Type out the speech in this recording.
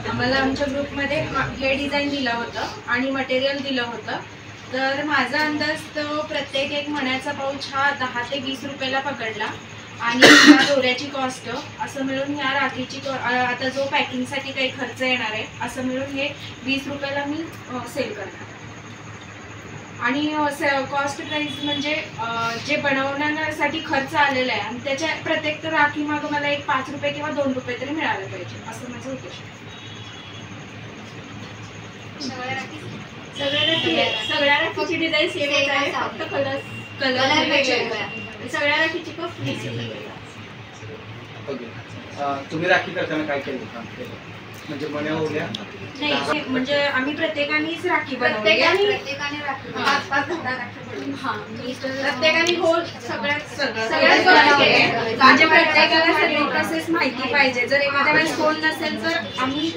आम्हाला आमच्या ग्रुपमध्ये हे डिझाईन दिलं होतं आणि मटेरियल दिलं होतं. तर माझा अंदाज तो प्रत्येक एक मण्याचा पाऊच हा 10 ते 20 रुपयाला पकडला आणि या दोऱ्याची कॉस्ट असं मिळून या राखीची आता जो पॅकिंगसाठी काही खर्च येणार आहे असं मिळून हे 20 रुपयाला मी सेल करणार. आणि कॉस्ट प्राइस म्हणजे जे बनवण्यासाठी खर्च आलेला आहे आणि त्याच्या प्रत्येक राखी मागं मला एक 5 रुपये किंवा 2 रुपये तरी मिळालं पाहिजे असं माझं उद्देश आहे. सगळ्या राखीची डिझाईन सेमच आहे, फक्त कलर सगळ्या राखीची तुम्ही राखी करताना काय केलं? म्हणजे मण्या ओढल्या नाही, म्हणजे आम्ही प्रत्येकानेच राखी बनवली. प्रत्येकाने होल सगळ्याच म्हणजे प्रत्येकाला सगळी प्रोसेस माहिती पाहिजे. जर एखाद्या वेळेस होल नसेल तर आम्ही